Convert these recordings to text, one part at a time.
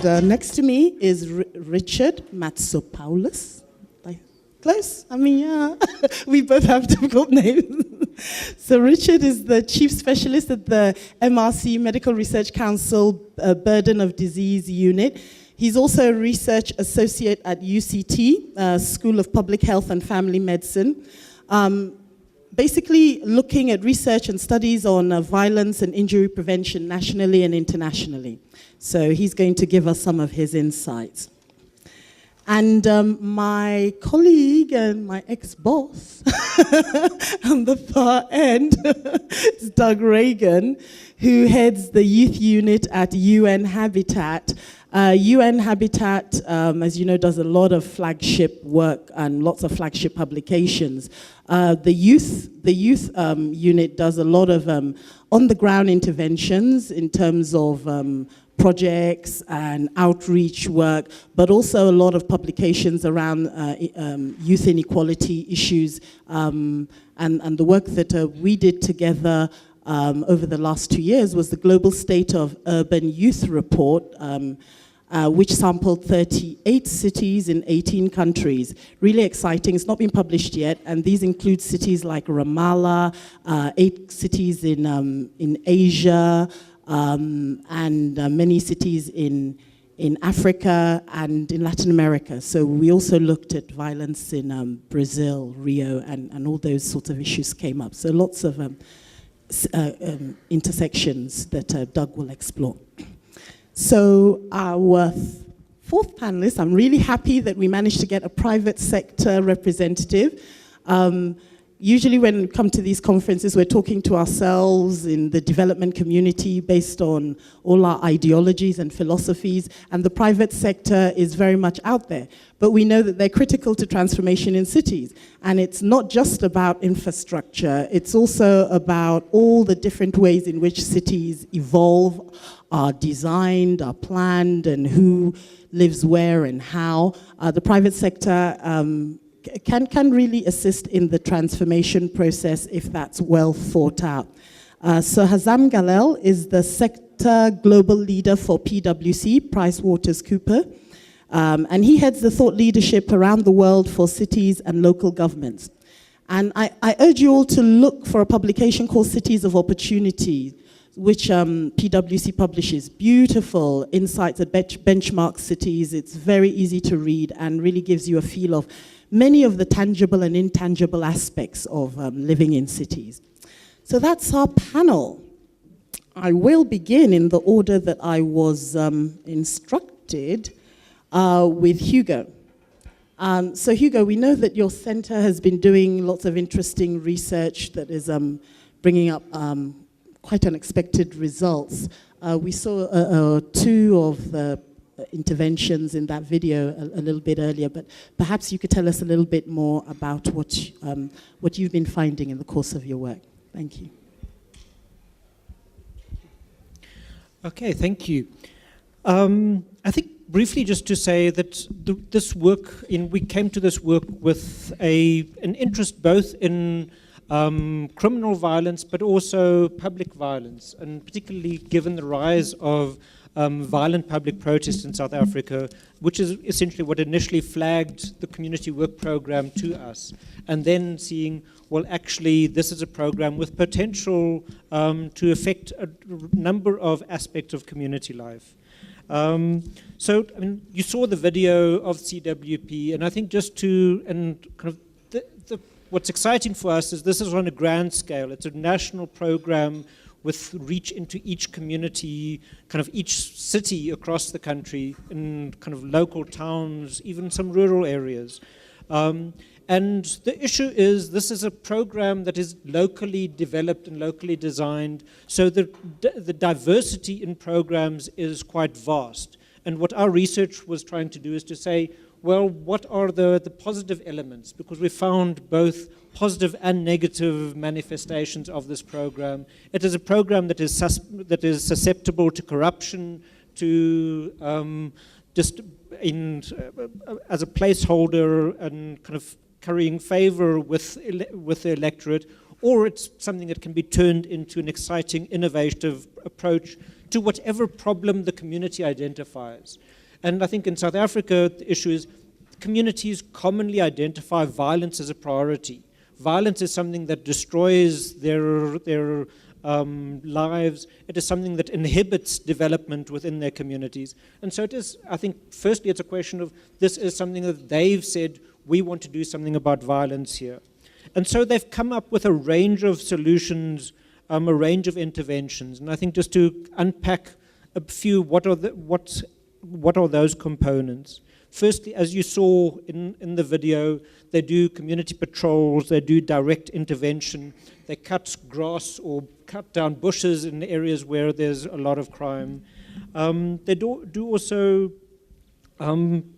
And next to me is Richard Matsopoulos. Close? I mean, yeah, we both have difficult names. So Richard is the Chief Specialist at the MRC Medical Research Council Burden of Disease Unit. He's also a Research Associate at UCT, School of Public Health and Family Medicine. Basically looking at research and studies on violence and injury prevention nationally and internationally. So he's going to give us some of his insights. And my colleague and my ex-boss on the far end is Doug Reagan, who heads the youth unit at UN Habitat. UN Habitat, as you know, does a lot of flagship work and lots of flagship publications. The youth unit does a lot of on-the-ground interventions in terms of projects and outreach work, but also a lot of publications around youth inequality issues, and the work that we did together over the last 2 years was the Global State of Urban Youth Report, which sampled 38 cities in 18 countries. Really exciting. It's not been published yet, and these include cities like Ramallah, 8 cities in Asia, and many cities in Africa and in Latin America. So we also looked at violence in Brazil, Rio, and all those sorts of issues came up. So lots of intersections that Doug will explore. So our fourth panelist, I'm really happy that we managed to get a private sector representative. Usually when we come to these conferences, we're talking to ourselves in the development community based on all our ideologies and philosophies, and the private sector is very much out there. But we know that they're critical to transformation in cities. And it's not just about infrastructure, it's also about all the different ways in which cities evolve, are designed, are planned, and who lives where and how. The private sector can really assist in the transformation process if that's well thought out. So Hazam Galel is the sector global leader for PwC, PricewaterhouseCoopers, and he heads the thought leadership around the world for cities and local governments. And I urge you all to look for a publication called Cities of Opportunity, which PwC publishes. Beautiful insights that benchmark cities. It's very easy to read and really gives you a feel of many of the tangible and intangible aspects of living in cities. So that's our panel. I will begin in the order that I was instructed with Hugo. So Hugo, we know that your center has been doing lots of interesting research that is bringing up quite unexpected results. We saw 2 of the interventions in that video a little bit earlier, but perhaps you could tell us a little bit more about what you've been finding in the course of your work. Thank you. Okay, thank you. I think briefly just to say that this work, we came to this work with an interest both in criminal violence, but also public violence, and particularly given the rise of violent public protests in South Africa, which is essentially what initially flagged the community work program to us, and then seeing, well, actually, this is a program with potential to affect a number of aspects of community life. So, I mean, you saw the video of CWP, and I think what's exciting for us is this is on a grand scale. It's a national program with reach into each community, kind of each city across the country, in kind of local towns, even some rural areas. And the issue is this is a program that is locally developed and locally designed, so the diversity in programs is quite vast. And what our research was trying to do is to say, well, what are the positive elements? Because we found both positive and negative manifestations of this program. It is a program that is susceptible to corruption, to as a placeholder and kind of currying favor with the electorate, or it's something that can be turned into an exciting, innovative approach to whatever problem the community identifies. And I think in South Africa, the issue is communities commonly identify violence as a priority. Violence is something that destroys their lives. It is something that inhibits development within their communities. And so it is, I think, firstly, it's a question of this is something that they've said, we want to do something about violence here. And so they've come up with a range of solutions, a range of interventions. And I think just to unpack a few, what are those components? Firstly, as you saw in the video, they do community patrols, they do direct intervention, they cut grass or cut down bushes in areas where there's a lot of crime. They do also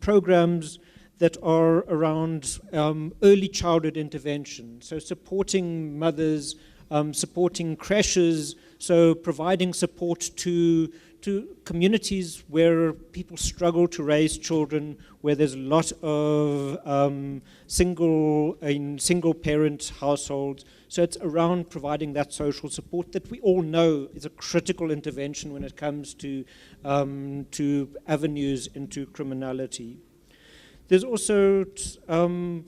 programs that are around early childhood intervention, so supporting mothers, supporting creches, so providing support to communities where people struggle to raise children, where there's a lot of single parent households. So it's around providing that social support that we all know is a critical intervention when it comes to avenues into criminality. There's also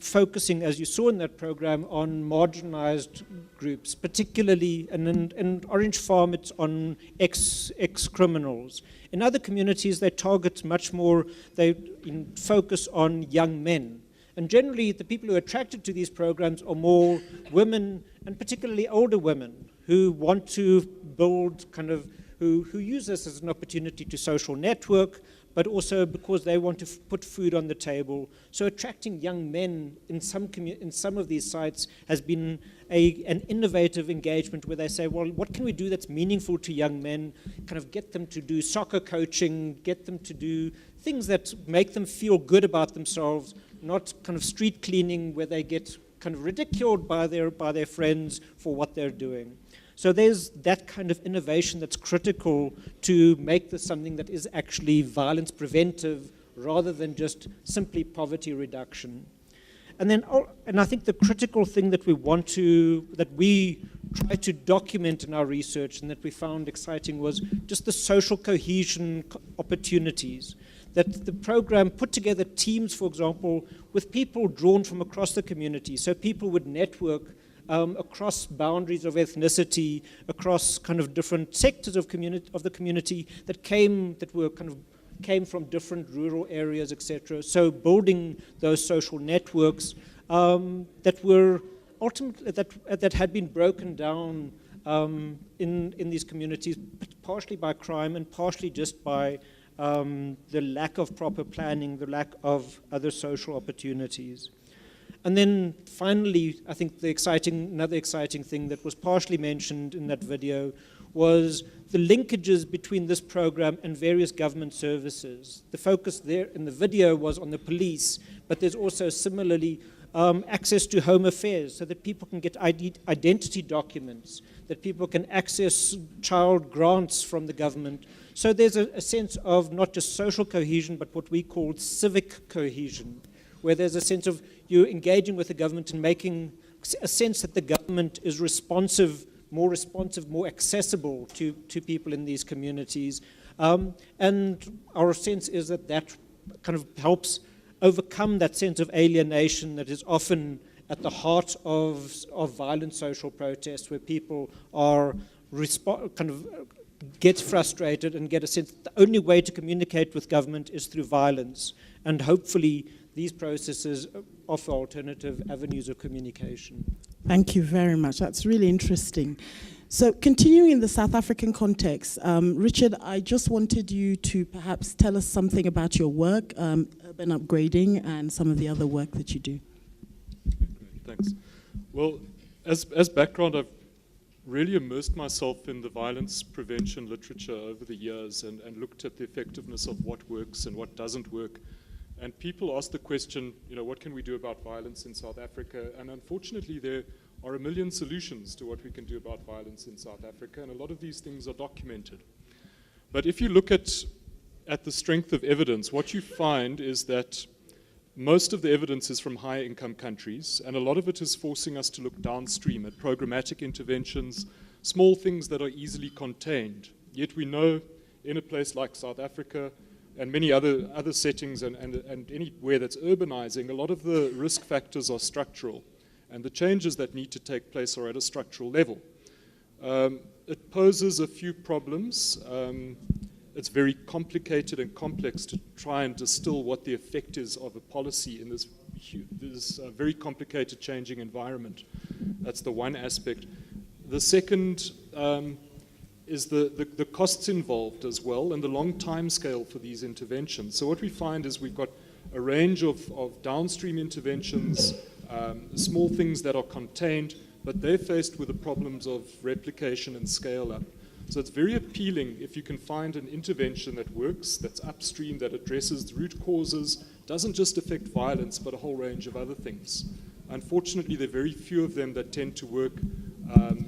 focusing, as you saw in that program, on marginalized groups, particularly, and in Orange Farm, it's on ex-criminals. In other communities, they target much more, they focus on young men. And generally, the people who are attracted to these programs are more women, and particularly older women, who want to build who use this as an opportunity to social network, but also because they want to put food on the table. So attracting young men in some of these sites has been an innovative engagement where they say, well, what can we do that's meaningful to young men? Kind of get them to do soccer coaching, get them to do things that make them feel good about themselves, not kind of street cleaning where they get kind of ridiculed by their friends for what they're doing. So there's that kind of innovation that's critical to make this something that is actually violence preventive rather than just simply poverty reduction. And I think the critical thing that we try to document in our research and that we found exciting was just the social cohesion opportunities. That the program put together teams, for example, with people drawn from across the community. So people would network across boundaries of ethnicity, across kind of different sectors of the community that came from different rural areas, etc. So building those social networks that were ultimately that had been broken down in these communities, partially by crime and partially just by the lack of proper planning, the lack of other social opportunities. And then finally, I think another exciting thing that was partially mentioned in that video was the linkages between this program and various government services. The focus there in the video was on the police, but there's also similarly access to home affairs so that people can get identity documents, that people can access child grants from the government. So there's a sense of not just social cohesion, but what we call civic cohesion, where there's a sense of you engaging with the government and making a sense that the government is responsive, more accessible to people in these communities. And our sense is that kind of helps overcome that sense of alienation that is often at the heart of violent social protests, where people are get frustrated and get a sense that the only way to communicate with government is through violence. And hopefully these processes offer alternative avenues of communication. Thank you very much. That's really interesting. So continuing in the South African context, Richard, I just wanted you to perhaps tell us something about your work, urban upgrading, and some of the other work that you do. Thanks. Well, as background, I've really immersed myself in the violence prevention literature over the years and looked at the effectiveness of what works and what doesn't work. And people ask the question, what can we do about violence in South Africa? And unfortunately, there are a million solutions to what we can do about violence in South Africa, and a lot of these things are documented. But if you look at the strength of evidence, what you find is that most of the evidence is from higher income countries, and a lot of it is forcing us to look downstream at programmatic interventions, small things that are easily contained. Yet we know in a place like South Africa and many other settings and anywhere that's urbanizing, a lot of the risk factors are structural, and the changes that need to take place are at a structural level. It poses a few problems. It's very complicated and complex to try and distill what the effect is of a policy in this very complicated changing environment. That's the one aspect. The second is the costs involved as well, and the long time scale for these interventions. So what we find is we've got a range of downstream interventions, small things that are contained, but they're faced with the problems of replication and scale up. So it's very appealing if you can find an intervention that works, that's upstream, that addresses the root causes, doesn't just affect violence, but a whole range of other things. Unfortunately, there are very few of them that tend to work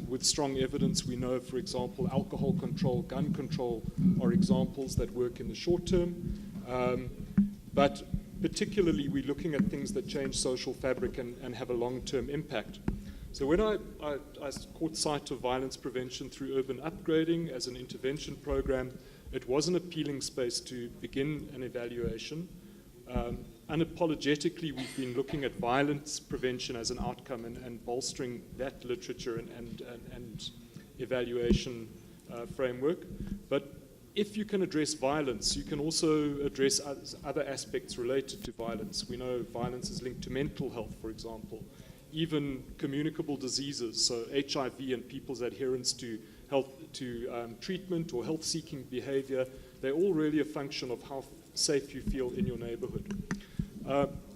with strong evidence. We know, for example, alcohol control, gun control are examples that work in the short term. But particularly, we're looking at things that change social fabric and have a long-term impact. So when I caught sight of violence prevention through urban upgrading as an intervention program, it was an appealing space to begin an evaluation. Unapologetically, we've been looking at violence prevention as an outcome and bolstering that literature and evaluation framework. But if you can address violence, you can also address other aspects related to violence. We know violence is linked to mental health, for example, even communicable diseases, so HIV and people's adherence to treatment or health-seeking behavior. They're all really a function of how safe you feel in your neighborhood.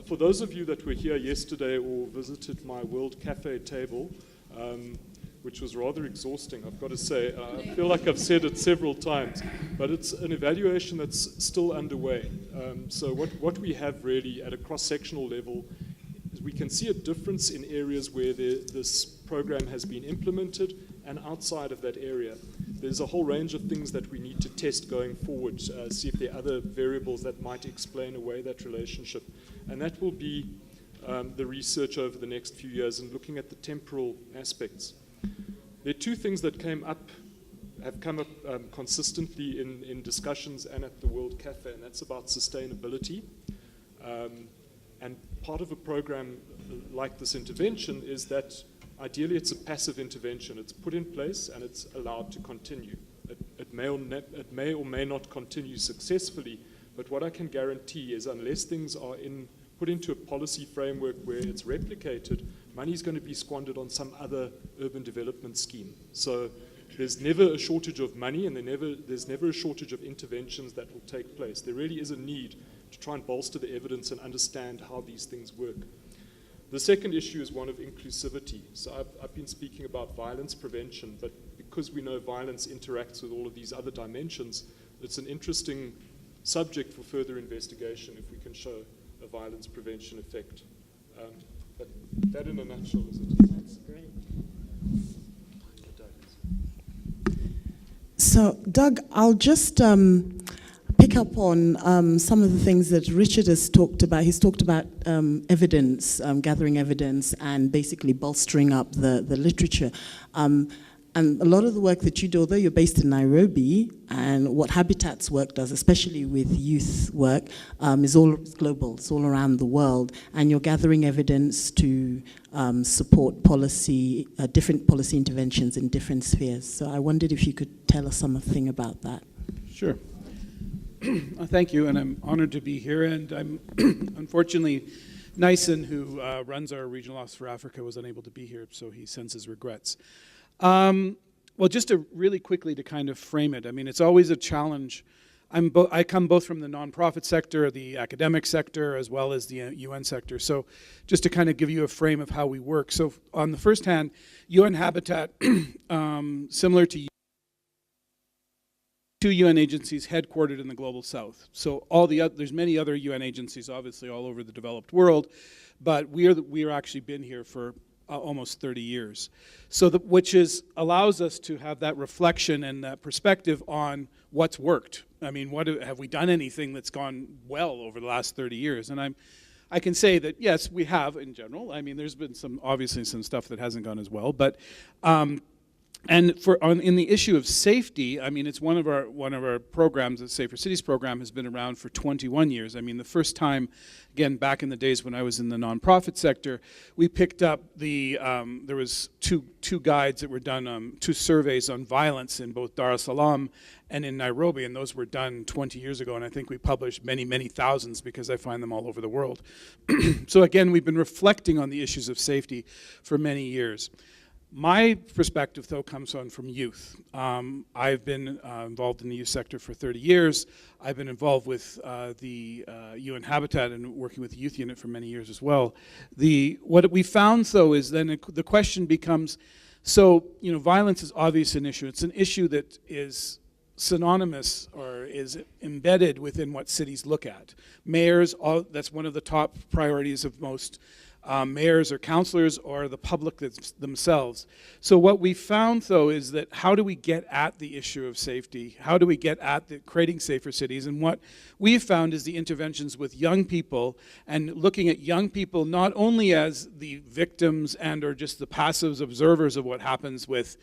For those of you that were here yesterday or visited my World Cafe table, which was rather exhausting, I've got to say. I feel like I've said it several times, but it's an evaluation that's still underway. So what we have really at a cross-sectional level is we can see a difference in areas where this program has been implemented and outside of that area. There's a whole range of things that we need to test going forward, see if there are other variables that might explain away that relationship. And that will be the research over the next few years and looking at the temporal aspects. There are two things that have come up consistently in discussions and at the World Cafe, and that's about sustainability. And part of a program like this intervention is that ideally it's a passive intervention. It's put in place and it's allowed to continue. It may or may not continue successfully, but what I can guarantee is unless things are put into a policy framework where it's replicated, money is going to be squandered on some other urban development scheme. So there's never a shortage of money, and there's never a shortage of interventions that will take place. There really is a need to try and bolster the evidence and understand how these things work. The second issue is one of inclusivity. So I've been speaking about violence prevention, but because we know violence interacts with all of these other dimensions, it's an interesting subject for further investigation if we can show a violence prevention effect. But that in a nutshell is it. That's great. So, Doug, I'll just pick up on some of the things that Richard has talked about. He's talked about evidence, gathering evidence, and basically bolstering up the literature. And a lot of the work that you do, although you're based in Nairobi, and what Habitat's work does, especially with youth work, is all global. It's all around the world. And you're gathering evidence to support policy, different policy interventions in different spheres. So I wondered if you could tell us something about that. Sure. Thank you, and I'm honored to be here. And I'm unfortunately, Nyson, who runs our regional office for Africa, was unable to be here, so he sends his regrets. Well, just to really quickly to kind of frame it, I mean, it's always a challenge. I come both from the nonprofit sector, the academic sector, as well as the UN sector. So just to kind of give you a frame of how we work. So on the first hand, UN Habitat, similar to two UN agencies headquartered in the Global South. So there's many other UN agencies, obviously, all over the developed world, but we are actually been here for almost 30 years. So which allows us to have that reflection and that perspective on what's worked. I mean, have we done anything that's gone well over the last 30 years? And I can say that, yes, we have in general. I mean, there's been obviously some stuff that hasn't gone as well, but And in the issue of safety, I mean, it's one of our programs. The Safer Cities program has been around for 21 years. I mean, the first time, again, back in the days when I was in the nonprofit sector, we picked up there was two guides that were done, 2 surveys on violence in both Dar es Salaam and in Nairobi, and those were done 20 years ago. And I think we published many, many thousands because I find them all over the world. So again, we've been reflecting on the issues of safety for many years. My perspective, though, comes on from youth. I've been involved in the youth sector for 30 years. I've been involved with the UN Habitat and working with the youth unit for many years as well. What we found, though, is then the question becomes, so, violence is obviously an issue. It's an issue that is synonymous or is embedded within what cities look at. Mayors, that's one of the top priorities of most mayors or councillors or the public themselves. So what we found, though, is that how do we get at the issue of safety? How do we get at creating safer cities? And what we've found is the interventions with young people and looking at young people not only as the victims and or just the passive observers of what happens with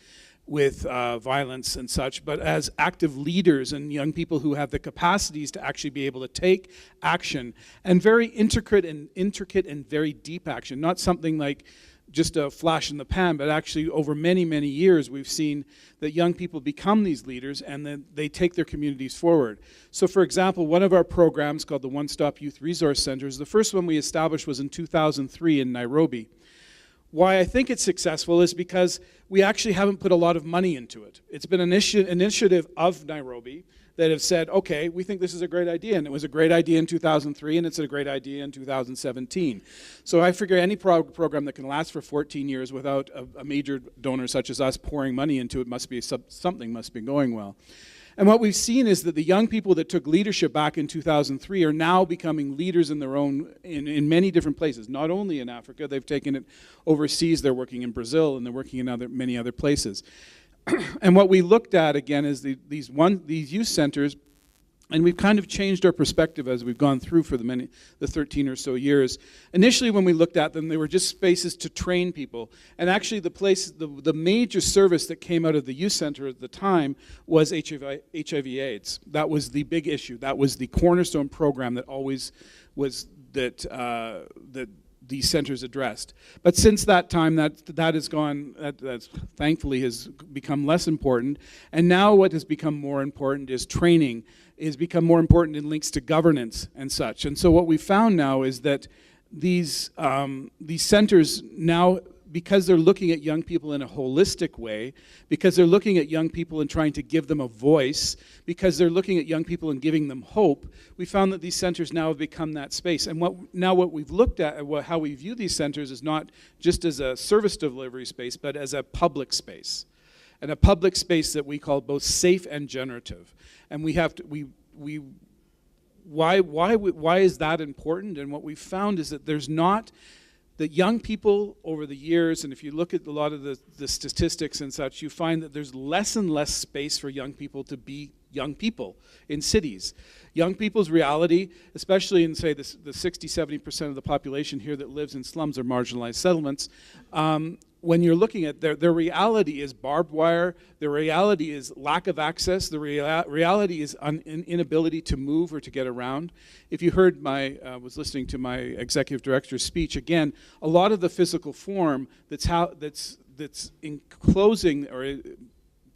violence and such, but as active leaders and young people who have the capacities to actually be able to take action, and very intricate and very deep action, not something like just a flash in the pan, but actually over many, many years we've seen that young people become these leaders and then they take their communities forward. So for example, one of our programs called the One Stop Youth Resource Centers, the first one we established was in 2003 in Nairobi. Why I think it's successful is because we actually haven't put a lot of money into it. It's been an initiative of Nairobi that have said, okay, we think this is a great idea, and it was a great idea in 2003, and it's a great idea in 2017. So I figure any program that can last for 14 years without a major donor such as us pouring money into it must be something must be going well. And what we've seen is that the young people that took leadership back in 2003 are now becoming leaders in their own, in many different places, not only in Africa, they've taken it overseas, they're working in Brazil, and they're working in many other places. And what we looked at, again, is these youth centers, and we've kind of changed our perspective as we've gone through for the 13 or so years. Initially, when we looked at them, they were just spaces to train people. And actually, the major service that came out of the youth center at the time was HIV/AIDS. That was the big issue. That was the cornerstone program that always was that these centers addressed. But since that time, that has gone. That thankfully has become less important. And now, what has become more important is training. Is become more important in links to governance and such. And so what we found now is that these centers now, because they're looking at young people in a holistic way, because they're looking at young people and trying to give them a voice, because they're looking at young people and giving them hope, we found that these centers now have become that space. And what we've looked at, how we view these centers is not just as a service delivery space, but as a public space. And a public space that we call both safe and generative. And we have to, why is that important? And what we've found is that there's not, that young people over the years, and if you look at a lot of the statistics and such, you find that there's less and less space for young people to be young people in cities. Young people's reality, especially in, say, the 60-70% of the population here that lives in slums or marginalized settlements, when you're looking at their reality is barbed wire, their reality is lack of access, the reality is inability to move or to get around. If you heard was listening to my executive director's speech, again, a lot of the physical form that's enclosing or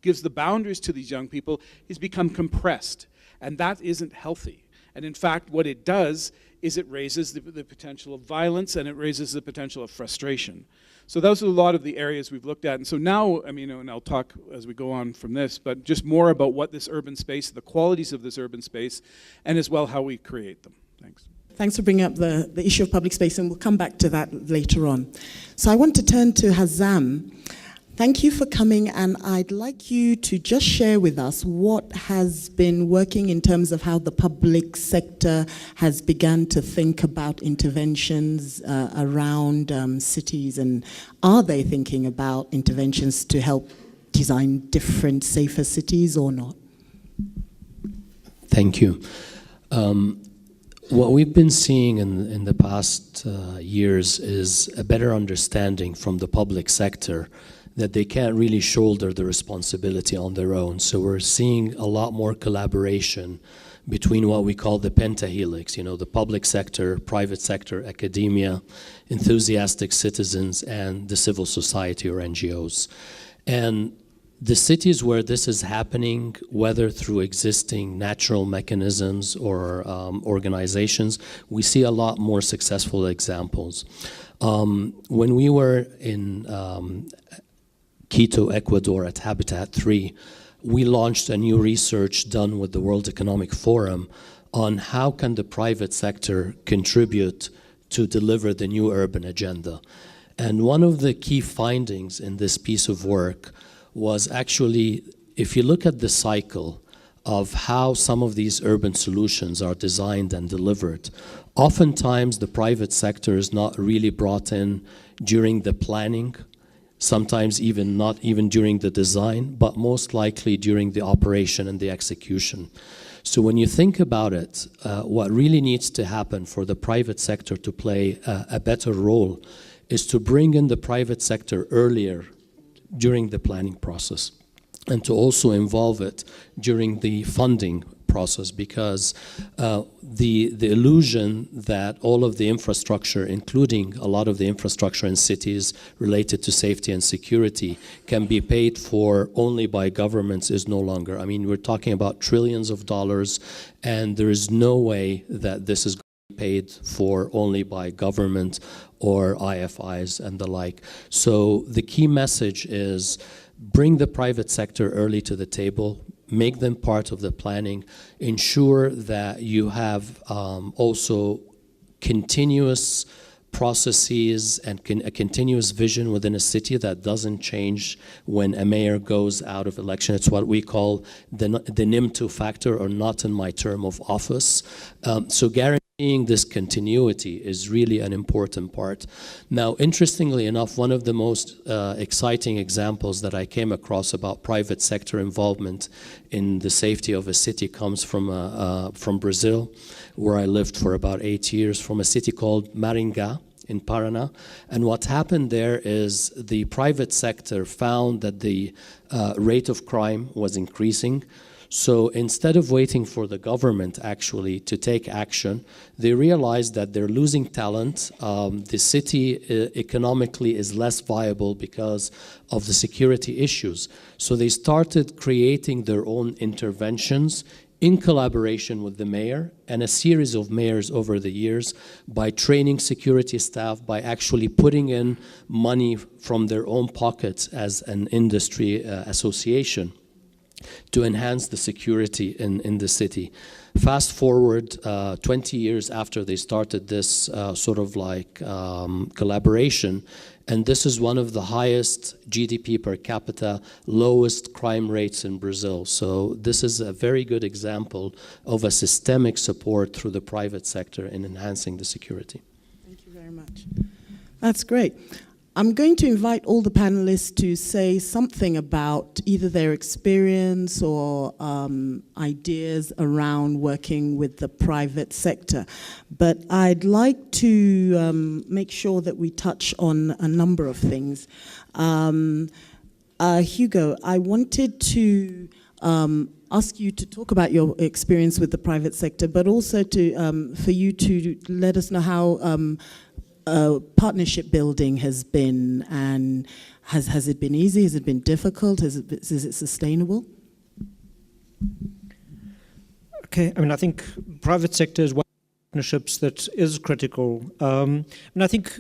gives the boundaries to these young people has become compressed, and that isn't healthy. And in fact, what it does is it raises the potential of violence and it raises the potential of frustration. So those are a lot of the areas we've looked at. And so now, I mean, and I'll talk as we go on from this, but just more about what this urban space, the qualities of this urban space, and as well how we create them. Thanks. Thanks for bringing up the issue of public space, and we'll come back to that later on. So I want to turn to Hazam. Thank you for coming, and I'd like you to just share with us what has been working in terms of how the public sector has begun to think about interventions around cities, and are they thinking about interventions to help design different, safer cities or not? Thank you. What we've been seeing in the past years is a better understanding from the public sector that they can't really shoulder the responsibility on their own. So we're seeing a lot more collaboration between what we call the pentahelix, the public sector, private sector, academia, enthusiastic citizens, and the civil society or NGOs. And the cities where this is happening, whether through existing natural mechanisms or organizations, we see a lot more successful examples. When we were in Quito, Ecuador at Habitat 3, we launched a new research done with the World Economic Forum on how can the private sector contribute to deliver the new urban agenda. And one of the key findings in this piece of work was actually, if you look at the cycle of how some of these urban solutions are designed and delivered, oftentimes the private sector is not really brought in during the planning, sometimes even not even during the design, but most likely during the operation and the execution. So when you think about it, what really needs to happen for the private sector to play a better role is to bring in the private sector earlier during the planning process, and to also involve it during the funding process, because the illusion that all of the infrastructure, including a lot of the infrastructure in cities related to safety and security, can be paid for only by governments is no longer. I mean, we're talking about trillions of dollars, and there is no way that this is paid for only by government or IFIs and the like. So the key message is bring the private sector early to the table, make them part of the planning, ensure that you have also continuous processes and a continuous vision within a city that doesn't change when a mayor goes out of election. It's what we call the NIM2 factor, or not in my term of office. So guaranteeing this continuity is really an important part. Now, interestingly enough, one of the most exciting examples that I came across about private sector involvement in the safety of a city comes from Brazil, where I lived for about 8 years, from a city called Maringá in Paraná. And what happened there is the private sector found that the rate of crime was increasing. So instead of waiting for the government actually to take action, they realized that they're losing talent. The city economically is less viable because of the security issues. So they started creating their own interventions in collaboration with the mayor and a series of mayors over the years, by training security staff, by actually putting in money from their own pockets as an industry association to enhance the security in the city. Fast forward 20 years after they started this sort of like collaboration, and this is one of the highest GDP per capita, lowest crime rates in Brazil. So this is a very good example of a systemic support through the private sector in enhancing the security. Thank you very much. That's great. I'm going to invite all the panelists to say something about either their experience or ideas around working with the private sector. But I'd like to make sure that we touch on a number of things. Hugo, I wanted to ask you to talk about your experience with the private sector, but also to for you to let us know how partnership building has been, and has it been easy? Has it been difficult? Is it sustainable? Okay, I mean, I think private sector is one of the partnerships that is critical. And I think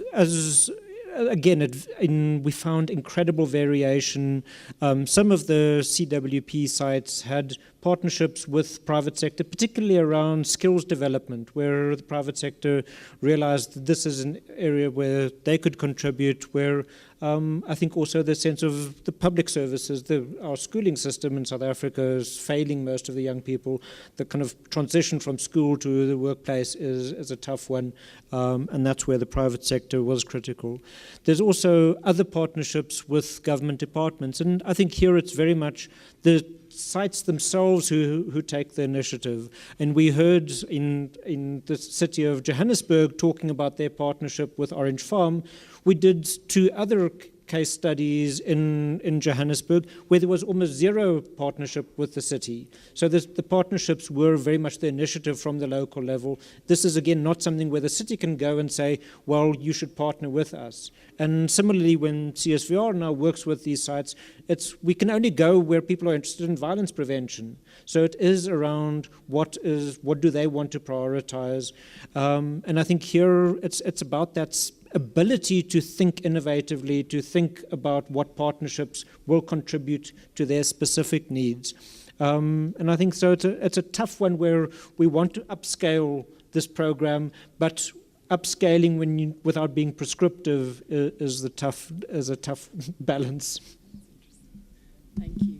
we found incredible variation. Some of the CWP sites had partnerships with private sector, particularly around skills development, where the private sector realized that this is an area where they could contribute, where I think also the sense of the public services, our schooling system in South Africa is failing most of the young people. The kind of transition from school to the workplace is a tough one, and that's where the private sector was critical. There's also other partnerships with government departments, and I think here it's very much the sites themselves who take the initiative. And we heard in the city of Johannesburg talking about their partnership with Orange Farm. We did 2 other case studies in Johannesburg where there was almost zero partnership with the city. So the partnerships were very much the initiative from the local level. This is, again, not something where the city can go and say, well, you should partner with us. And similarly, when CSVR now works with these sites, we can only go where people are interested in violence prevention. So it is around what do they want to prioritize. And I think here it's about that ability to think innovatively, to think about what partnerships will contribute to their specific needs. And I think so it's a tough one where we want to upscale this program, but upscaling without being prescriptive is a tough balance. Thank you.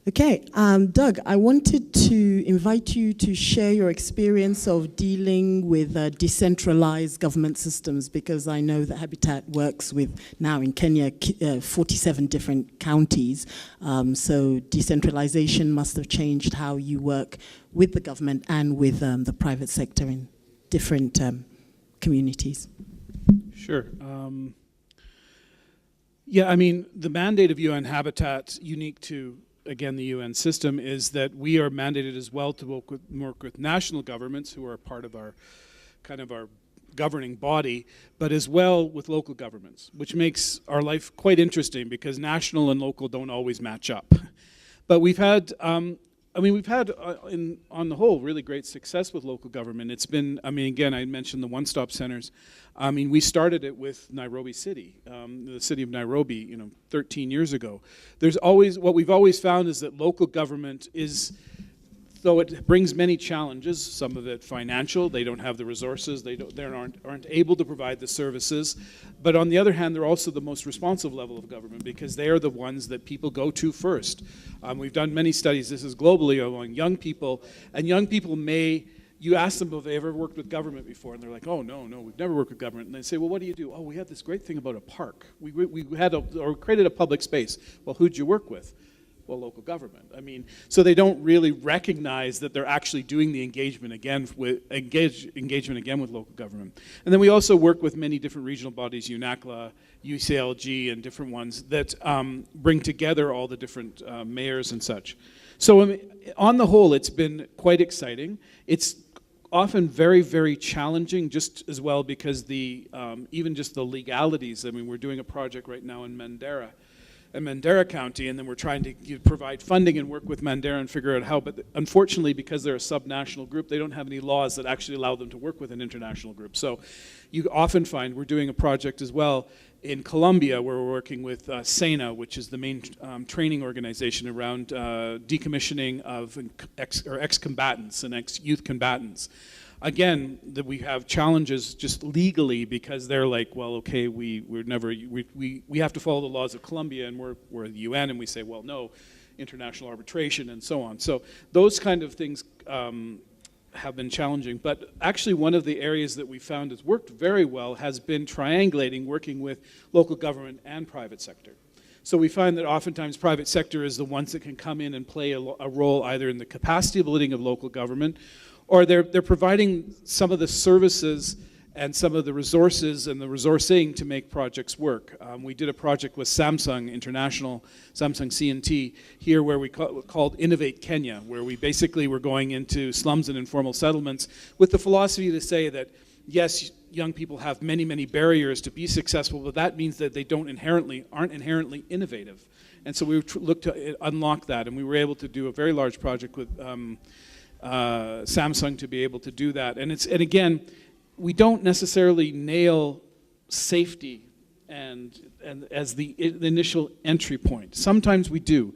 Okay, Doug, I wanted to invite you to share your experience of dealing with decentralized government systems, because I know that Habitat works with, now in Kenya, 47 different counties. So decentralization must have changed how you work with the government and with the private sector in different communities. Sure. Yeah, I mean, the mandate of UN Habitat, unique to, again, the UN system, is that we are mandated as well to work with national governments who are part of our governing body, but as well with local governments, which makes our life quite interesting because national and local don't always match up. But we've had, on the whole, really great success with local government. It's been, again, I mentioned the one-stop centers. We started it with Nairobi City, the city of Nairobi, 13 years ago. What we've always found is that local government is, though it brings many challenges, some of it financial, they don't have the resources, they aren't able to provide the services, but on the other hand, they're also the most responsive level of government because they are the ones that people go to first. We've done many studies, this is globally, among young people, and young people you ask them if they ever worked with government before, and they're like, oh, no, we've never worked with government. And they say, well, what do you do? Oh, we had this great thing about a park. We created a public space. Well, who'd you work with? Well, local government. So they don't really recognize that they're actually doing the engagement again with local government. And then we also work with many different regional bodies, UNACLA, UCLG, and different ones that bring together all the different mayors and such. So on the whole, it's been quite exciting. It's often very, very challenging, just as well because even just the legalities. We're doing a project right now in Mandera County, and then we're trying to provide funding and work with Mandera and figure out how, but unfortunately, because they're a subnational group, they don't have any laws that actually allow them to work with an international group. So you often find we're doing a project as well in Colombia where we're working with SENA, which is the main training organization around decommissioning of ex-combatants and ex-youth combatants. Again, that we have challenges just legally because they're like, well, okay, we have to follow the laws of Colombia, and we're the UN, and we say, well, no, international arbitration and so on. So those kind of things have been challenging. But actually, one of the areas that we found has worked very well has been triangulating, working with local government and private sector. So we find that oftentimes private sector is the ones that can come in and play a role either in the capacity building of local government, or they're providing some of the services and some of the resources and the resourcing to make projects work. We did a project with Samsung International, Samsung C&T, here where we called Innovate Kenya, where we basically were going into slums and informal settlements with the philosophy to say that, yes, young people have many, many barriers to be successful, but that means that they aren't inherently innovative. And so we looked to unlock that, and we were able to do a very large project with Samsung to be able to do that. And again, we don't necessarily nail safety and as the initial entry point. Sometimes we do.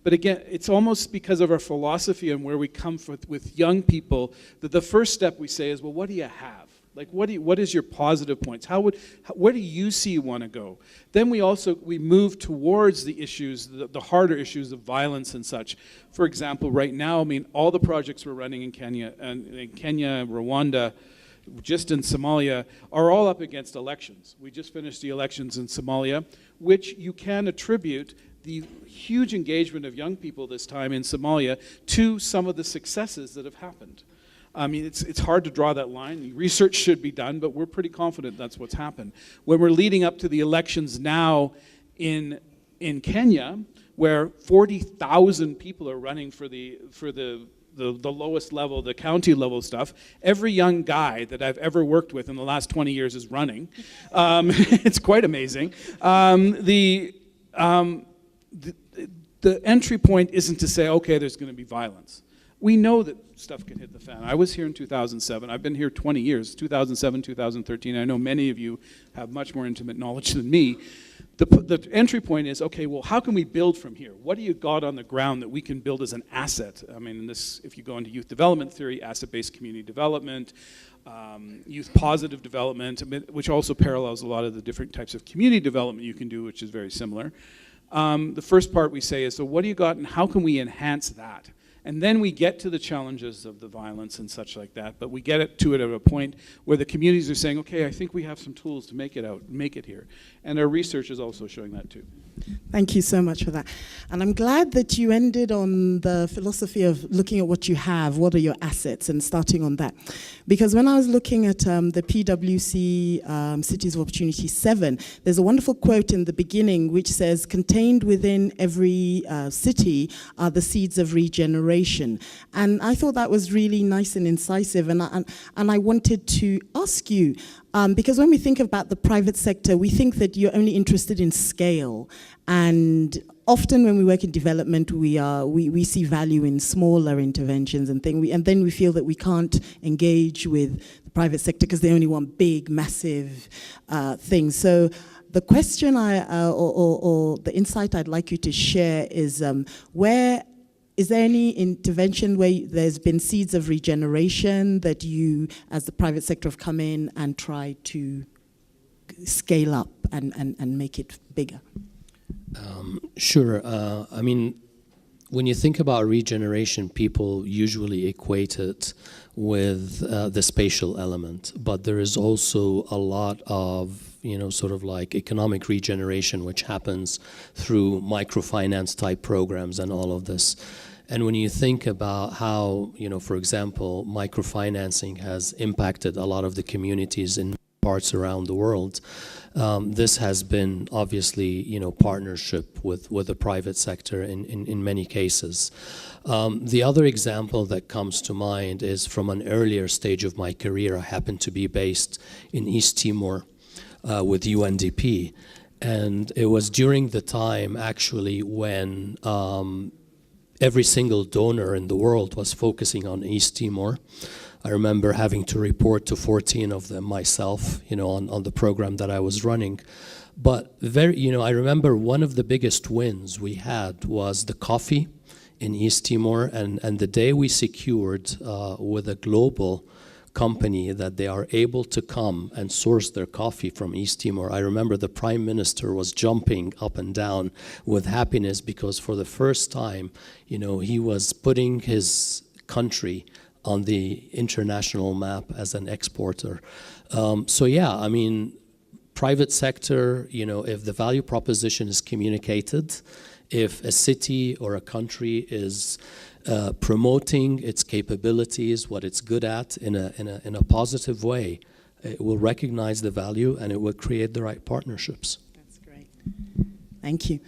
But again, it's almost because of our philosophy and where we come with young people that the first step we say is, well, what do you have? Like, what is your positive points? Where do you see you want to go? Then we move towards the issues, the harder issues of violence and such. For example, right now, all the projects we're running in Kenya, Rwanda, just in Somalia, are all up against elections. We just finished the elections in Somalia, which you can attribute the huge engagement of young people this time in Somalia to some of the successes that have happened. I mean, it's hard to draw that line. Research should be done, but we're pretty confident that's what's happened. When we're leading up to the elections now in Kenya, where 40,000 people are running for the lowest level, the county level stuff, every young guy that I've ever worked with in the last 20 years is running. It's quite amazing. The entry point isn't to say, okay, there's going to be violence. We know that stuff can hit the fan. I was here in 2007. I've been here 20 years, 2007, 2013. I know many of you have much more intimate knowledge than me. The entry point is, okay, well, how can we build from here? What do you got on the ground that we can build as an asset? I mean, this, if you go into youth development theory, asset-based community development, youth positive development, which also parallels a lot of the different types of community development you can do, which is very similar. The first part we say is, so what do you got and how can we enhance that? And then we get to the challenges of the violence and such like that, but we get to it at a point where the communities are saying, okay, I think we have some tools to make it here. And our research is also showing that too. Thank you so much for that. And I'm glad that you ended on the philosophy of looking at what you have, what are your assets, and starting on that. Because when I was looking at the PwC Cities of Opportunity 7, there's a wonderful quote in the beginning which says, contained within every city are the seeds of regeneration. And I thought that was really nice and incisive, and I wanted to ask you, because when we think about the private sector, we think that you're only interested in scale. And often when we work in development, we see value in smaller interventions and then we feel that we can't engage with the private sector because they only want big, massive things. So the question or the insight I'd like you to share is is there any intervention where there's been seeds of regeneration that you, as the private sector, have come in and tried to scale up and make it bigger? Sure. I mean, when you think about regeneration, people usually equate it with the spatial element, but there is also a lot of, sort of like economic regeneration, which happens through microfinance type programs and all of this. And when you think about how, for example, microfinancing has impacted a lot of the communities in parts around the world, this has been obviously, partnership with the private sector in many cases. The other example that comes to mind is from an earlier stage of my career. I happened to be based in East Timor with UNDP. And it was during the time, actually, when every single donor in the world was focusing on East Timor. I remember having to report to 14 of them myself, on the program that I was running. But I remember one of the biggest wins we had was the coffee in East Timor, and the day we secured with a global company that they are able to come and source their coffee from East Timor. I remember the Prime Minister was jumping up and down with happiness because for the first time, he was putting his country on the international map as an exporter. So yeah, I mean, private sector, if the value proposition is communicated, if a city or a country is promoting its capabilities, what it's good at in a positive way, it will recognize the value and it will create the right partnerships. That's great. Thank you.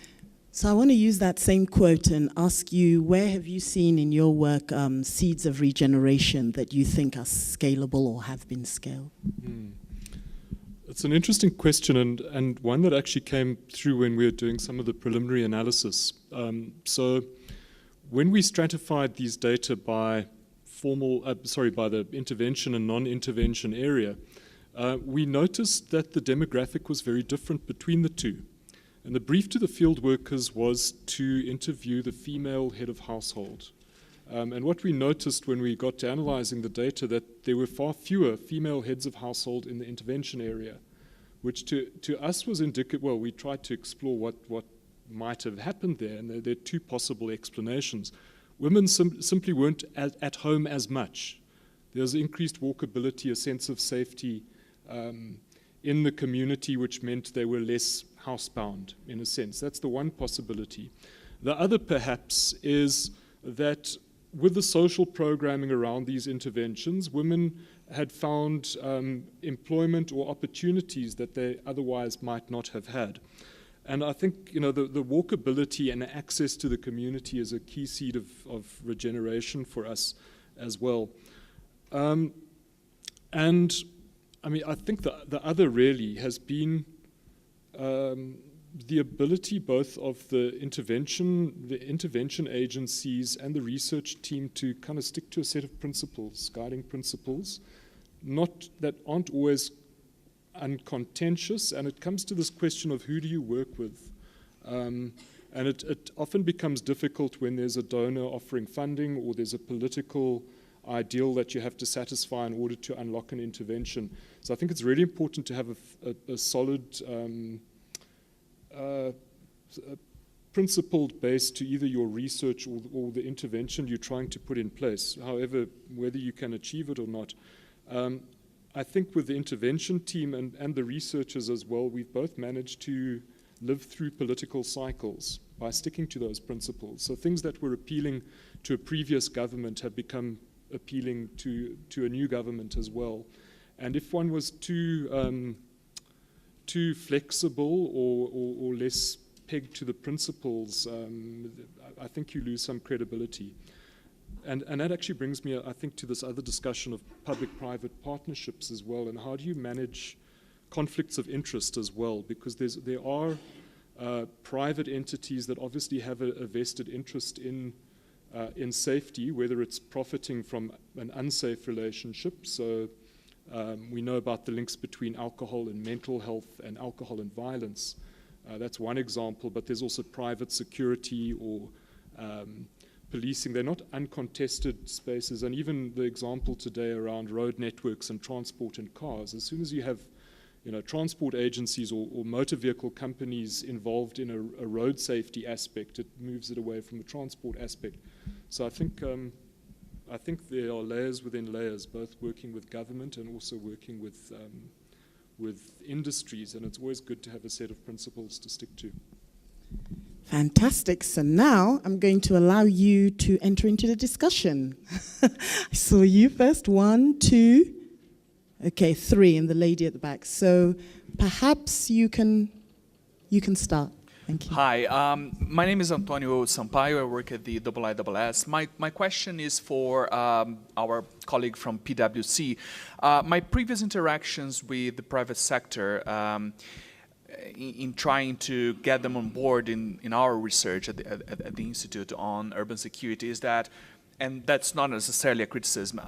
So I want to use that same quote and ask you, where have you seen in your work seeds of regeneration that you think are scalable or have been scaled? It's an interesting question and one that actually came through when we were doing some of the preliminary analysis. So when we stratified these data by by the intervention and non-intervention area, we noticed that the demographic was very different between the two. And the brief to the field workers was to interview the female head of household. And what we noticed when we got to analyzing the data, that there were far fewer female heads of household in the intervention area, which to us was indicative. Well, we tried to explore what might have happened there, and there are two possible explanations. Women simply weren't at home as much. There was increased walkability, a sense of safety in the community, which meant they were less housebound, in a sense. That's the one possibility. The other, perhaps, is that with the social programming around these interventions, women had found employment or opportunities that they otherwise might not have had. And I think, you know, the walkability and access to the community is a key seed of regeneration for us as well. And I mean, I think the other really has been the ability both of the intervention agencies and the research team to kind of stick to a set of principles, guiding principles, not that aren't always uncontentious, and it comes to this question of who do you work with. And it often becomes difficult when there's a donor offering funding or there's a political ideal that you have to satisfy in order to unlock an intervention. So I think it's really important to have a solid principled base to either your research or the intervention you're trying to put in place, however, whether you can achieve it or not. I think with the intervention team and the researchers as well, we've both managed to live through political cycles by sticking to those principles. So things that were appealing to a previous government have become appealing to a new government as well. And if one was too flexible or less pegged to the principles, I think you lose some credibility. And that actually brings me, I think, to this other discussion of public-private partnerships as well, and how do you manage conflicts of interest as well, because there are private entities that obviously have a vested interest in safety, whether it's profiting from an unsafe relationship. So we know about the links between alcohol and mental health and alcohol and violence. That's one example, but there's also private security or policing. They're not uncontested spaces, and even the example today around road networks and transport and cars. As soon as you have, you know, transport agencies or motor vehicle companies involved in a road safety aspect, it moves it away from the transport aspect. So I think there are layers within layers, both working with government and also working with industries, and it's always good to have a set of principles to stick to. Fantastic. So now I'm going to allow you to enter into the discussion. I saw you first. 1, 2. Okay, 3, and the lady at the back. So perhaps you can start. Thank you. Hi, my name is Antonio Sampaio. I work at the IISS. My question is for our colleague from PwC. My previous interactions with the private sector in trying to get them on board in our research at the Institute on urban security is that, and that's not necessarily a criticism,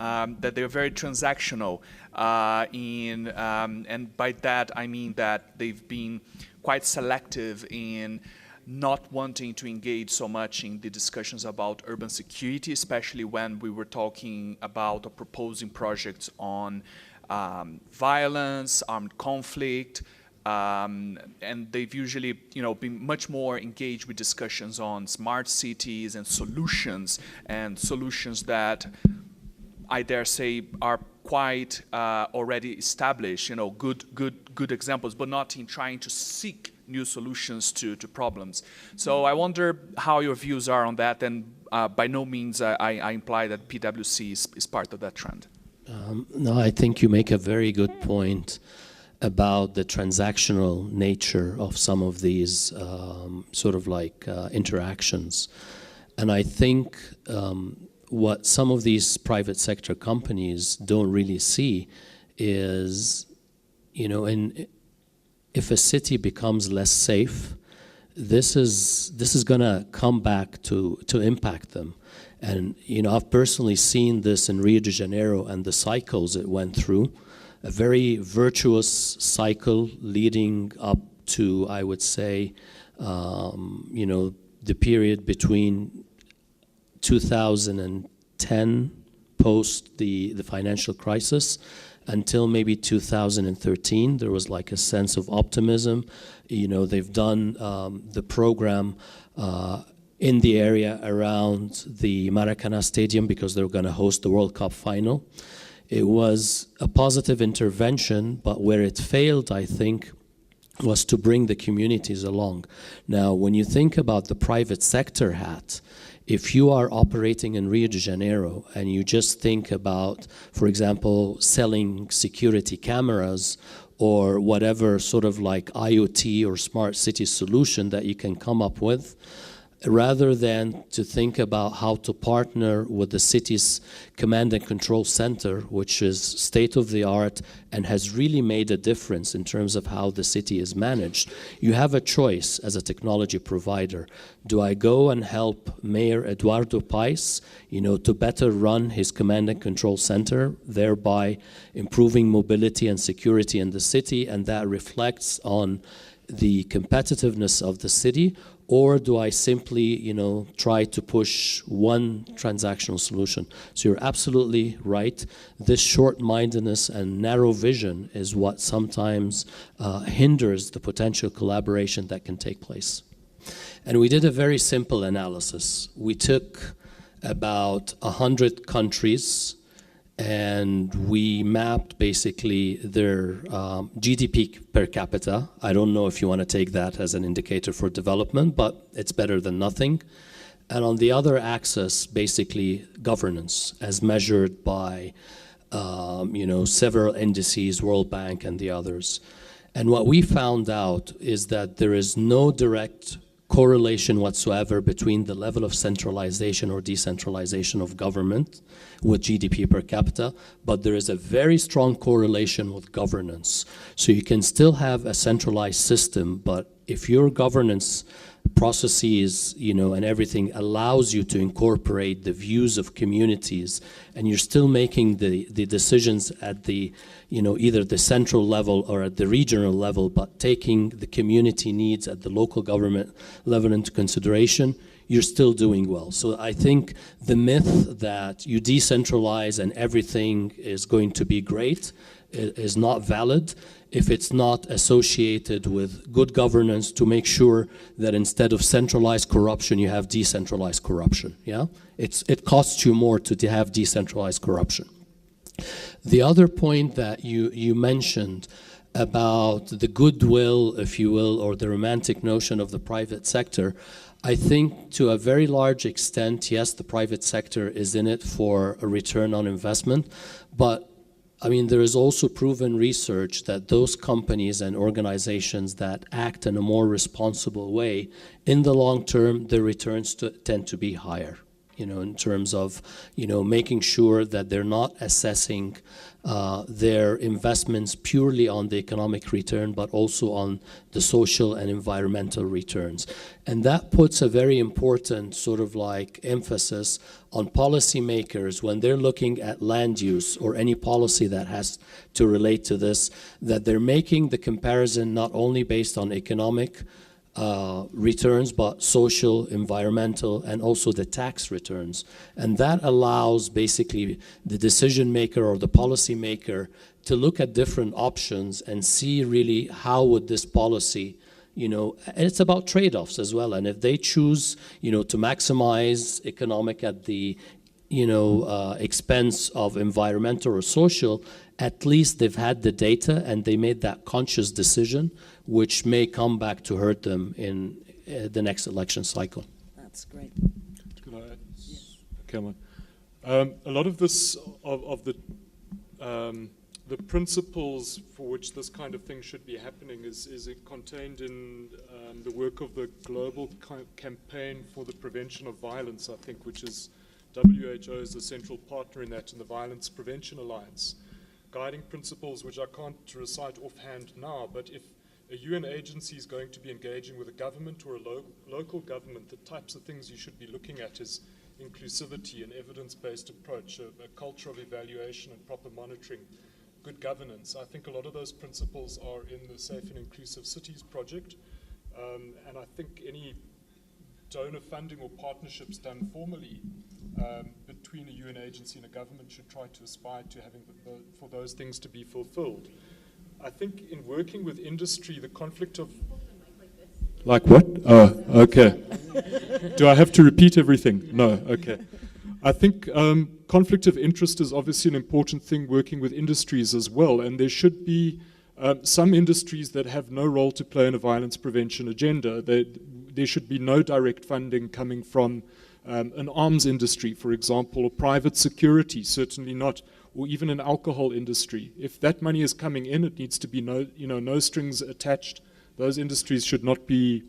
that they're very transactional and by that I mean that they've been quite selective in not wanting to engage so much in the discussions about urban security, especially when we were talking about or proposing projects on violence, armed conflict, and they've usually, you know, been much more engaged with discussions on smart cities and solutions that I dare say are quite already established, you know, good examples, but not in trying to seek new solutions to problems. So I wonder how your views are on that, and by no means I imply that PwC is part of that trend. No, I think you make a very good point about the transactional nature of some of these sort of like interactions. And I think what some of these private sector companies don't really see is, you know, if a city becomes less safe, this is gonna come back to impact them. And, you know, I've personally seen this in Rio de Janeiro and the cycles it went through. A very virtuous cycle leading up to, I would say, you know, the period between 2010, post the financial crisis, until maybe 2013. There was like a sense of optimism. You know, they've done the program in the area around the Maracanã Stadium because they were going to host the World Cup final. It was a positive intervention, but where it failed, I think, was to bring the communities along. Now, when you think about the private sector hat, if you are operating in Rio de Janeiro and you just think about, for example, selling security cameras or whatever sort of like IoT or smart city solution that you can come up with, rather than to think about how to partner with the city's command and control center, which is state-of-the-art and has really made a difference in terms of how the city is managed, you have a choice as a technology provider. Do I go and help Mayor Eduardo Paes, to better run his command and control center, thereby improving mobility and security in the city, and that reflects on the competitiveness of the city? Or do I simply, try to push one transactional solution? So you're absolutely right. This short-mindedness and narrow vision is what sometimes hinders the potential collaboration that can take place. And we did a very simple analysis. We took about 100 countries and we mapped basically their GDP per capita. I don't know if you want to take that as an indicator for development, but it's better than nothing. And on the other axis, basically governance as measured by several indices, World Bank and the others. And what we found out is that there is no direct correlation whatsoever between the level of centralization or decentralization of government with GDP per capita, but there is a very strong correlation with governance. So you can still have a centralized system, but if your governance processes, and everything allows you to incorporate the views of communities, and you're still making the decisions at the, either the central level or at the regional level, but taking the community needs at the local government level into consideration, you're still doing well. So I think the myth that you decentralize and everything is going to be great is not valid if it's not associated with good governance to make sure that instead of centralized corruption, you have decentralized corruption, yeah? It costs you more to have decentralized corruption. The other point that you mentioned about the goodwill, if you will, or the romantic notion of the private sector, I think to a very large extent, yes, the private sector is in it for a return on investment, but there is also proven research that those companies and organizations that act in a more responsible way, in the long term, the returns tend to be higher, in terms of, making sure that they're not assessing their investments purely on the economic return, but also on the social and environmental returns. And that puts a very important sort of like emphasis on policymakers when they're looking at land use or any policy that has to relate to this, that they're making the comparison not only based on economic returns, but social, environmental, and also the tax returns. And that allows basically the decision maker or the policy maker to look at different options and see really how would this policy, and it's about trade-offs as well. And if they choose, to maximize economic at the, expense of environmental or social, at least they've had the data and they made that conscious decision, which may come back to hurt them in the next election cycle. That's great. Can I add? Yes. Come on. A lot of this, of the principles for which this kind of thing should be happening is contained in the work of the Global Campaign for the Prevention of Violence, I think, which is WHO is a central partner in that, in the Violence Prevention Alliance. Guiding principles which I can't recite offhand now, but if a UN agency is going to be engaging with a government or a local government, the types of things you should be looking at is inclusivity, an evidence-based approach, a culture of evaluation and proper monitoring, good governance. I think a lot of those principles are in the Safe and Inclusive Cities project, and I think any donor funding or partnerships done formally between a UN agency and a government should try to aspire to having for those things to be fulfilled. I think in working with industry, the conflict of... Like what? Oh, okay. Do I have to repeat everything? No, okay. I think conflict of interest is obviously an important thing working with industries as well, and there should be Some industries that have no role to play in a violence prevention agenda, there should be no direct funding coming from an arms industry, for example, or private security, certainly not, or even an alcohol industry. If that money is coming in, it needs to be no strings attached. Those industries should not be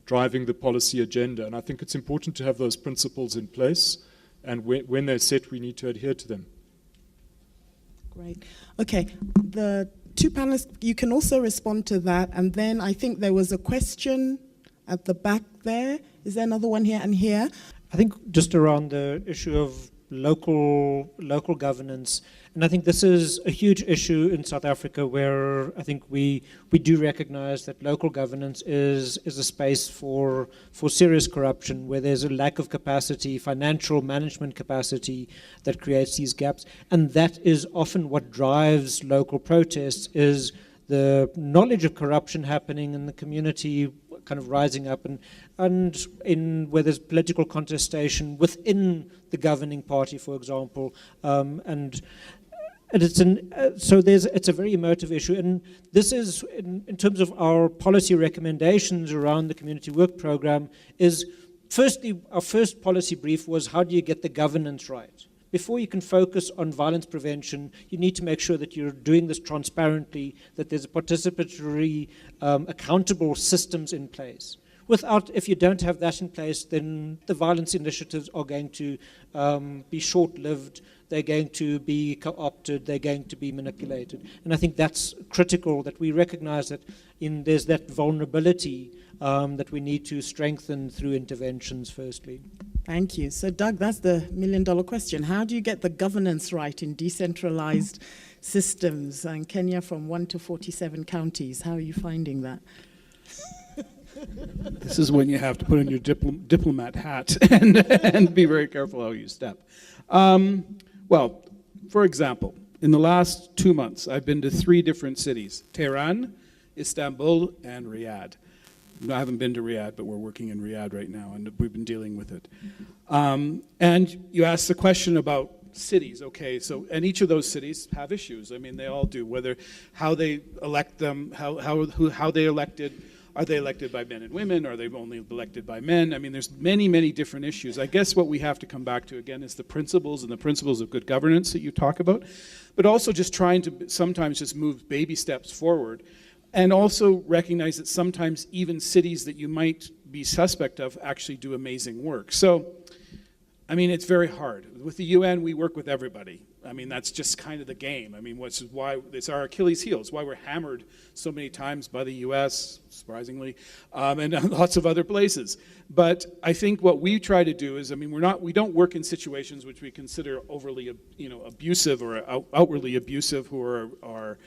driving the policy agenda. And I think it's important to have those principles in place, and when they're set, we need to adhere to them. Great. Okay, the two panelists, you can also respond to that, and then I think there was a question at the back there. Is there another one here and here? I think just around the issue of local governance, and I think this is a huge issue in South Africa, where I think we do recognize that local governance is a space for serious corruption, where there's a lack of capacity, financial management capacity, that creates these gaps. And that is often what drives local protests, is the knowledge of corruption happening in the community kind of rising up, and in where there's political contestation within the governing party, for example, and it's it's a very emotive issue. And this is, in terms of our policy recommendations around the community work program, is firstly, our first policy brief was, how do you get the governance right? Before you can focus on violence prevention, you need to make sure that you're doing this transparently, that there's participatory, accountable systems in place. If you don't have that in place, then the violence initiatives are going to be short-lived, they're going to be co-opted, they're going to be manipulated. And I think that's critical, that we recognize that there's that vulnerability that we need to strengthen through interventions firstly. Thank you. So Doug, that's the million-dollar question. How do you get the governance right in decentralized systems? And Kenya, from 1 to 47 counties, how are you finding that? This is when you have to put on your diplomat hat and be very careful how you step. Well, for example, in the last 2 months, I've been to 3 different cities: Tehran, Istanbul, and Riyadh. I haven't been to Riyadh, but we're working in Riyadh right now, and we've been dealing with it. And you asked the question about cities. Okay, so, and each of those cities have issues. I mean, they all do. Whether how they elect them, how they elected. Are they elected by men and women? Are they only elected by men? I mean, there's many, many different issues. I guess what we have to come back to, again, is the principles and the principles of good governance that you talk about, but also just trying to sometimes just move baby steps forward, and also recognize that sometimes even cities that you might be suspect of actually do amazing work. So, I mean, it's very hard. With the UN, we work with everybody. I mean, that's just kind of the game. I mean, which is why it's our Achilles heel. It's why we're hammered so many times by the US, surprisingly, and lots of other places. But I think what we try to do is, I mean, we don't work in situations which we consider overly, abusive or outwardly abusive, who are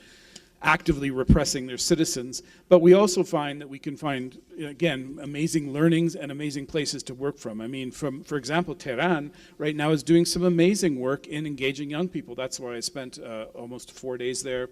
actively repressing their citizens, but we also find that we can find, again, amazing learnings and amazing places to work from. I mean, for example, Tehran right now is doing some amazing work in engaging young people. That's why I spent almost 4 days there.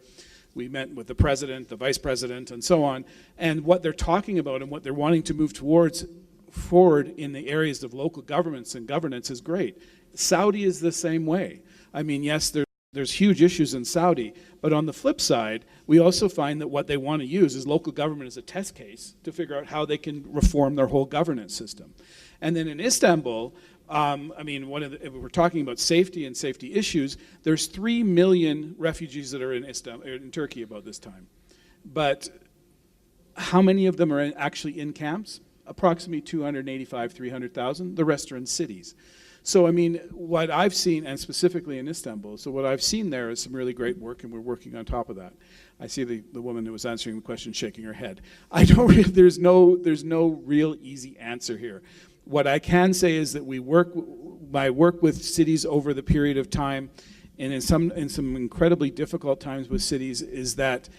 We met with the president, the vice president, and so on, and what they're talking about and what they're wanting to move forward in the areas of local governments and governance is great. Saudi is the same way. I mean, yes, there's huge issues in Saudi, but on the flip side, we also find that what they want to use is local government as a test case to figure out how they can reform their whole governance system. And then in Istanbul, I mean, if we're talking about safety and safety issues, there's 3 million refugees that are in Turkey about this time. But how many of them are actually in camps? Approximately 285, 300,000. The rest are in cities. So, I mean, what I've seen, and specifically in Istanbul, so what I've seen there is some really great work, and we're working on top of that. I see the woman who was answering the question shaking her head. There's no real easy answer here. What I can say is that I work with cities over the period of time, and in some incredibly difficult times with cities, is that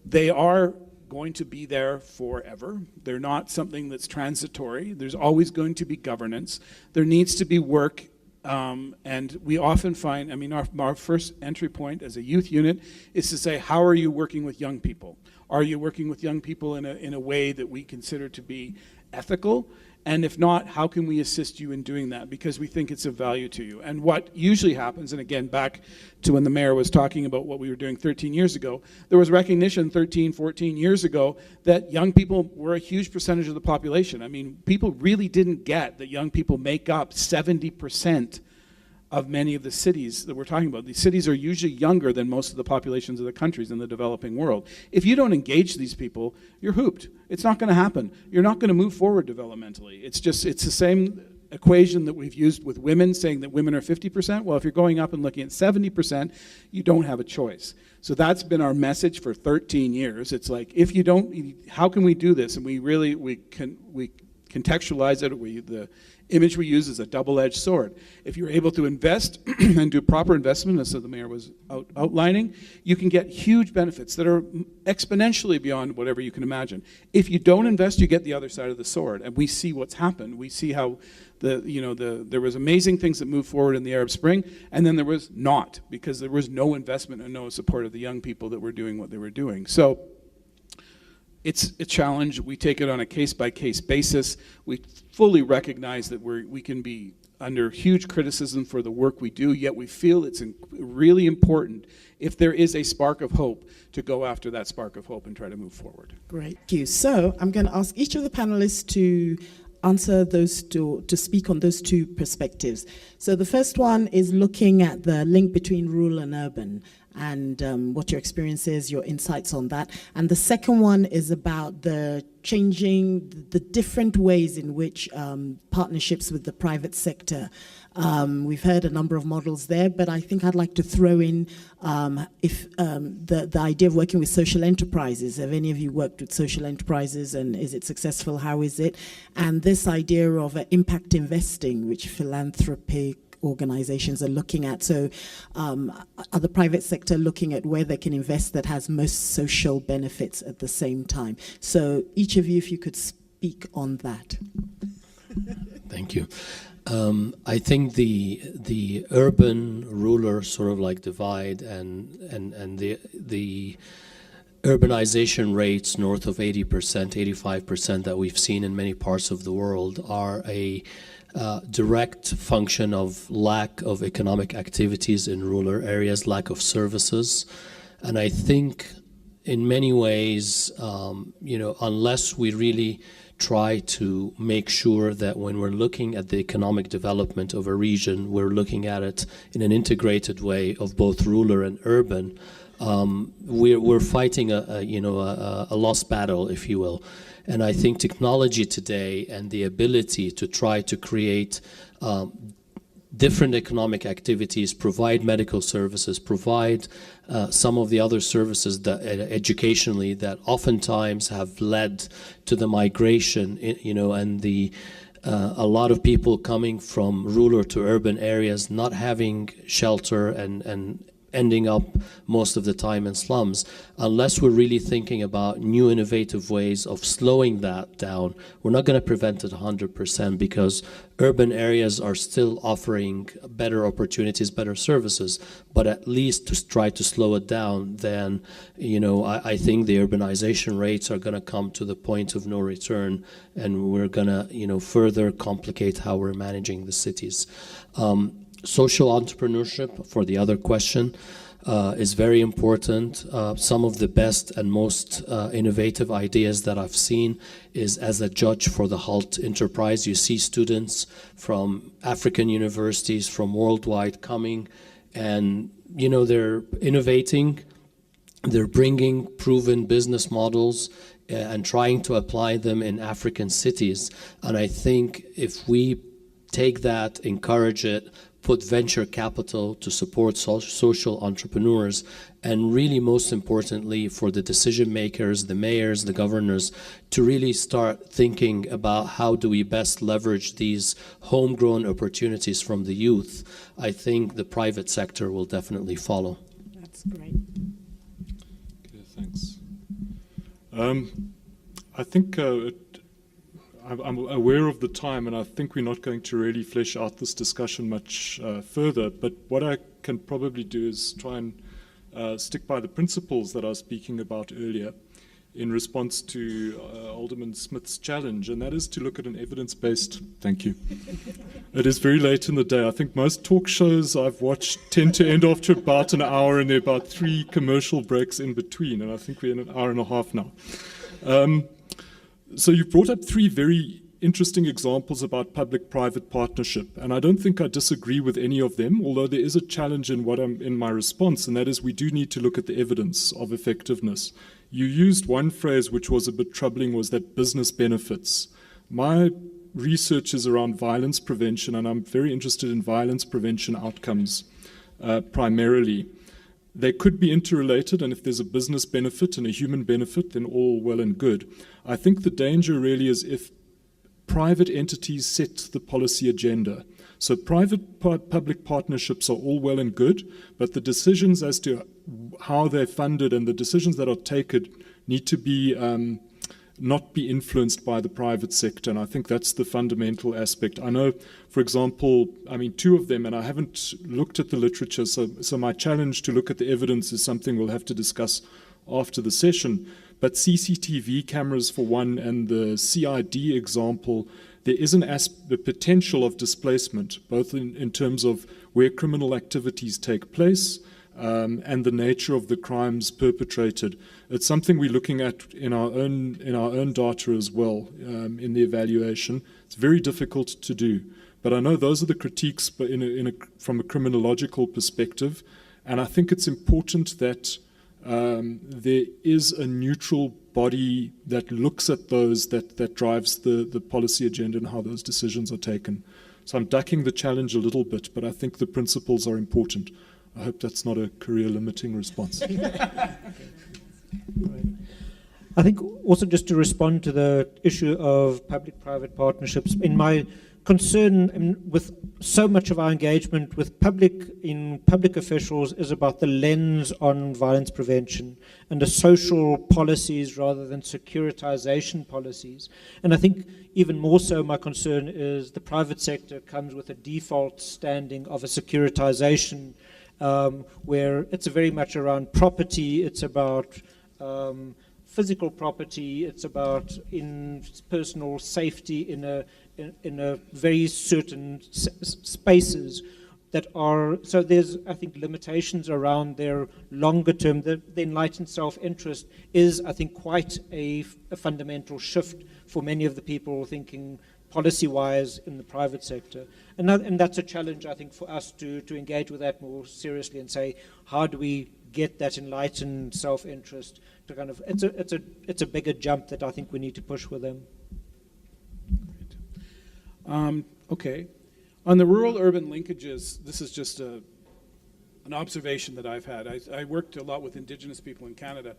they are going to be there forever. They're not something that's transitory. There's always going to be governance. There needs to be work, and we often find, I mean, our first entry point as a youth unit is to say, how are you working with young people? Are you working with young people in a way that we consider to be ethical? And if not, how can we assist you in doing that? Because we think it's of value to you. And what usually happens, and again, back to when the mayor was talking about what we were doing 13 years ago, there was recognition 13, 14 years ago that young people were a huge percentage of the population. I mean, people really didn't get that young people make up 70% of many of the cities that we're talking about. These cities are usually younger than most of the populations of the countries in the developing world. If you don't engage these people, you're hooped. It's not going to happen. You're not going to move forward developmentally. It's the same equation that we've used with women, saying that women are 50%. Well, if you're going up and looking at 70%, you don't have a choice. So that's been our message for 13 years. It's like, if you don't, how can we do this? And we contextualize it. The image we use is a double-edged sword. If you're able to invest and do proper investment, as the mayor was outlining, you can get huge benefits that are exponentially beyond whatever you can imagine. If you don't invest, you get the other side of the sword, and we see what's happened. We see how there was amazing things that moved forward in the Arab Spring, and then there was not, because there was no investment and no support of the young people that were doing what they were doing. So it's a challenge. We take it on a case-by-case basis. We fully recognize that we can be under huge criticism for the work we do, yet we feel it's really important, if there is a spark of hope, to go after that spark of hope and try to move forward. Great. Thank you. So I'm going to ask each of the panelists to answer to speak on those two perspectives. So the first one is looking at the link between rural and urban, and what your experience is, your insights on that. And the second one is about the different ways in which partnerships with the private sector. We've heard a number of models there, but I think I'd like to throw in the idea of working with social enterprises. Have any of you worked with social enterprises, and is it successful? How is it? And this idea of impact investing, which philanthropic organizations are looking at. So are the private sector looking at where they can invest that has most social benefits at the same time? So each of you, if you could speak on that. Thank you. I think the urban-rural sort of like divide and the urbanization rates north of 80%, 85% that we've seen in many parts of the world are a direct function of lack of economic activities in rural areas, lack of services. And I think in many ways, unless we really try to make sure that when we're looking at the economic development of a region, we're looking at it in an integrated way of both rural and urban, we're fighting a lost battle, if you will. And I think technology today and the ability to try to create different economic activities, provide medical services, provide some of the other services that educationally that oftentimes have led to the migration, and a lot of people coming from rural to urban areas not having shelter and ending up most of the time in slums. Unless we're really thinking about new innovative ways of slowing that down, we're not going to prevent it 100%, because urban areas are still offering better opportunities, better services, but at least to try to slow it down, then I think the urbanization rates are going to come to the point of no return, and we're going to further complicate how we're managing the cities. Social entrepreneurship, for the other question, is very important. Some of the best and most innovative ideas that I've seen is as a judge for the HALT enterprise. You see students from African universities, from worldwide coming, and they're innovating, they're bringing proven business models and trying to apply them in African cities. And I think if we take that, encourage it, put venture capital to support social entrepreneurs, and really most importantly for the decision makers, the mayors, the governors, to really start thinking about how do we best leverage these homegrown opportunities from the youth, I think the private sector will definitely follow. That's great. Okay, thanks. I think I'm aware of the time, and I think we're not going to really flesh out this discussion much further, but what I can probably do is try and stick by the principles that I was speaking about earlier, in response to Alderman Smith's challenge, and that is to look at an evidence-based, thank you. It is very late in the day. I think most talk shows I've watched tend to end after about an hour, and there are about 3 commercial breaks in between, and I think we're in an hour and a half now. So you've brought up 3 very interesting examples about public-private partnership, and I don't think I disagree with any of them, although there is a challenge in my response, and that is we do need to look at the evidence of effectiveness. You used one phrase which was a bit troubling, was that business benefits. My research is around violence prevention, and I'm very interested in violence prevention outcomes primarily. They could be interrelated, and if there's a business benefit and a human benefit, then all well and good. I think the danger really is if private entities set the policy agenda. So private-public partnerships are all well and good, but the decisions as to how they're funded and the decisions that are taken need to be not be influenced by the private sector, and I think that's the fundamental aspect. I know, for example, 2 of them, and I haven't looked at the literature, so my challenge to look at the evidence is something we'll have to discuss after the session. But CCTV cameras for one, and the CID example, there is the potential of displacement, both in terms of where criminal activities take place and the nature of the crimes perpetrated. It's something we're looking at in our own data as well in the evaluation. It's very difficult to do, but I know those are the critiques, but from a criminological perspective, and I think it's important that there is a neutral body that looks at those, that drives the policy agenda and how those decisions are taken. So I'm ducking the challenge a little bit, but I think the principles are important. I hope that's not a career-limiting response. I think also just to respond to the issue of public-private partnerships, in my concern with so much of our engagement with public officials is about the lens on violence prevention and the social policies rather than securitization policies. And I think even more so my concern is the private sector comes with a default standing of a securitization where it's very much around property, it's about physical property, it's about personal safety in a very certain spaces that are, so there's, I think, limitations around their longer term. The enlightened self-interest is, I think, quite a fundamental shift for many of the people thinking policy-wise in the private sector. And that's a challenge, I think, for us to engage with that more seriously and say, how do we get that enlightened self-interest to kind of, it's a bigger jump that I think we need to push with them. Okay. On the rural-urban linkages, this is just an observation that I've had. I worked a lot with Indigenous people in Canada,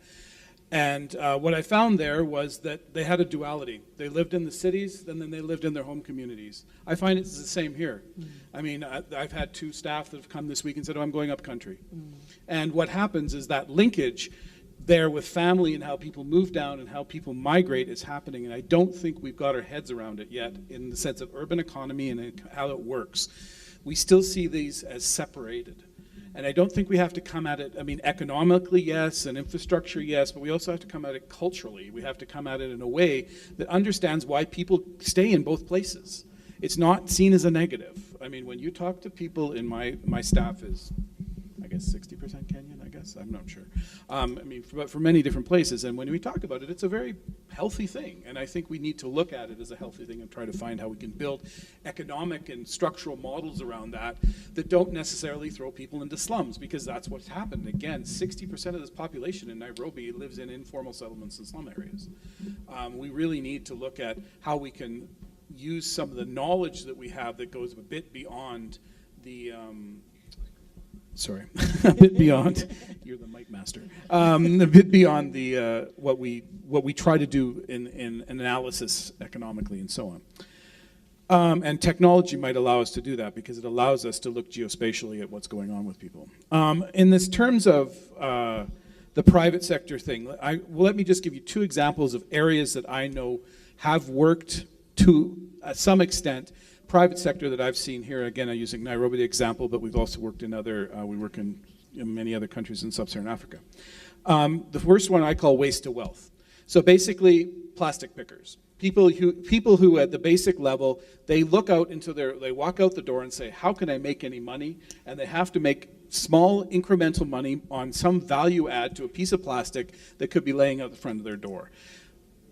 and what I found there was that they had a duality. They lived in the cities, and then they lived in their home communities. I find it's the same here. I mean, I've had 2 staff that have come this week and said, oh, I'm going up country. And what happens is that linkage there with family and how people move down and how people migrate is happening, and I don't think we've got our heads around it yet in the sense of urban economy and how it works. We still see these as separated, and I don't think we have to come at it, I mean, economically, yes, and infrastructure, yes, but we also have to come at it culturally. We have to come at it in a way that understands why people stay in both places. It's not seen as a negative. I mean, when you talk to people in my staff is, I guess 60% Kenyan, I guess, I'm not sure. I mean, for many different places, and when we talk about it, it's a very healthy thing, and I think we need to look at it as a healthy thing and try to find how we can build economic and structural models around that don't necessarily throw people into slums, because that's what's happened. Again, 60% of this population in Nairobi lives in informal settlements and slum areas. We really need to look at how we can use some of the knowledge that we have that goes a bit beyond the sorry, a bit beyond, you're the mic master, a bit beyond the what we try to do in analysis economically and so on. And technology might allow us to do that because it allows us to look geospatially at what's going on with people. In this terms of the private sector thing, well, let me just give you 2 examples of areas that I know have worked to some extent. Private sector that I've seen here, again, I'm using Nairobi the example, but we've also worked in we work in many other countries in sub-Saharan Africa. The first one I call waste to wealth. So basically, plastic pickers. People who at the basic level, they look out they walk out the door and say, how can I make any money? And they have to make small incremental money on some value add to a piece of plastic that could be laying out the front of their door.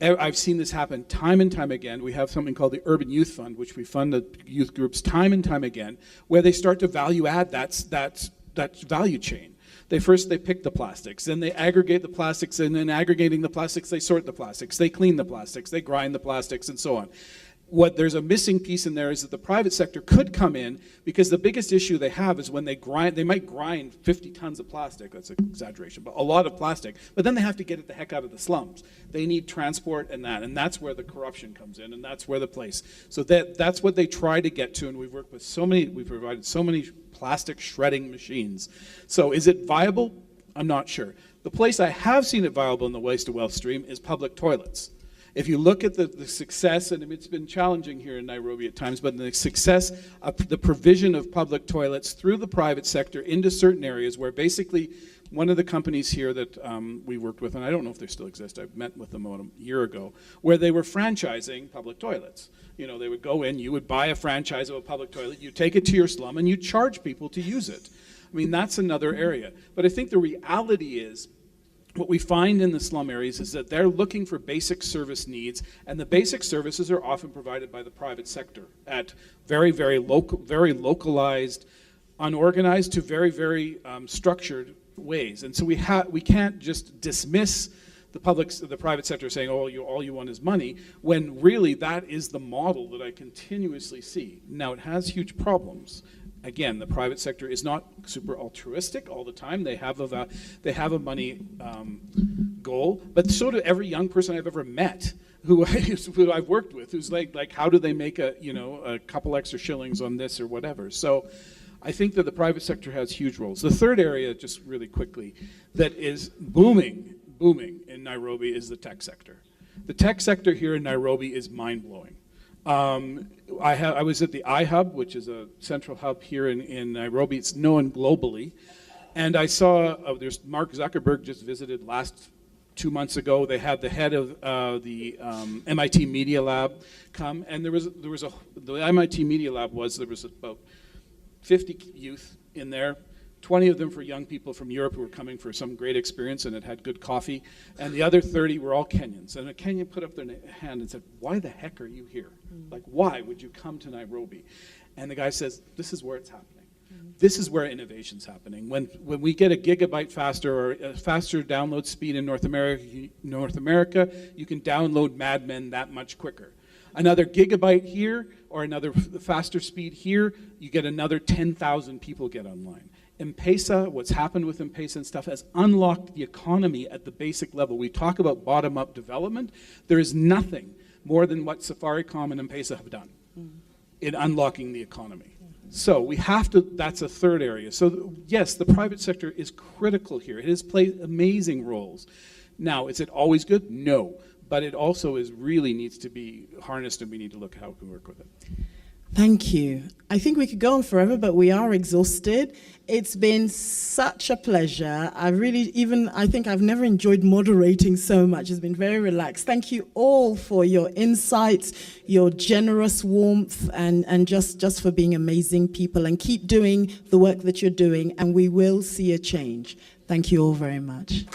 I've seen this happen time and time again. We have something called the Urban Youth Fund, which we fund the youth groups time and time again, where they start to value add that value chain. They pick the plastics, then they aggregate the plastics, and then aggregating the plastics, they sort the plastics, they clean the plastics, they grind the plastics, and so on. There's a missing piece in there is that the private sector could come in, because the biggest issue they have is when they might grind 50 tons of plastic, that's an exaggeration, but a lot of plastic, but then they have to get it the heck out of the slums. They need transport and that's where the corruption comes in, and that's where the place. So that's what they try to get to, and we've provided so many plastic shredding machines. So is it viable? I'm not sure. The place I have seen it viable in the waste to wealth stream is public toilets. If you look at the success, and it's been challenging here in Nairobi at times, but the success of the provision of public toilets through the private sector into certain areas where basically one of the companies here that we worked with, and I don't know if they still exist, I met with them about a year ago, where they were franchising public toilets. You know, they would go in, you would buy a franchise of a public toilet, you take it to your slum, and you charge people to use it. I mean, that's another area. But I think the reality is, what we find in the slum areas is that they're looking for basic service needs, and the basic services are often provided by the private sector at very, very local, very localized, unorganized to very, very structured ways. And so we can't just dismiss the private sector saying, oh, all you want is money, when really that is the model that I continuously see. Now, it has huge problems. Again, the private sector is not super altruistic all the time. They have a money goal, but so do every young person I've ever met who I've worked with, who's like, how do they make a couple extra shillings on this or whatever? So I think that the private sector has huge roles. The third area, just really quickly, that is booming in Nairobi is the tech sector. The tech sector here in Nairobi is mind-blowing. I was at the iHub, which is a central hub here in Nairobi. It's known globally. And I saw, there's Mark Zuckerberg just visited 2 months ago. They had the head of the MIT Media Lab come, and the MIT Media Lab there was about 50 youth in there. 20 of them for young people from Europe who were coming for some great experience and had good coffee, and the other 30 were all Kenyans. And a Kenyan put up their hand and said, why the heck are you here? Like, why would you come to Nairobi? And the guy says, this is where it's happening. This is where innovation's happening. When we get a gigabyte faster or a faster download speed in North America, you can download Mad Men that much quicker. Another gigabyte here or another faster speed here, you get another 10,000 people get online. M-Pesa, what's happened with M-Pesa and stuff has unlocked the economy at the basic level. We talk about bottom-up development. There is nothing more than what Safaricom and M-Pesa have done in unlocking the economy. So we have to, that's a third area. So yes, the private sector is critical here. It has played amazing roles. Now, is it always good? No. But it also really needs to be harnessed, and we need to look at how we can work with it. Thank you. I think we could go on forever, but we are exhausted. It's been such a pleasure. I think I've never enjoyed moderating so much. It's been very relaxed. Thank you all for your insights, your generous warmth, and just for being amazing people. And keep doing the work that you're doing, and we will see a change. Thank you all very much.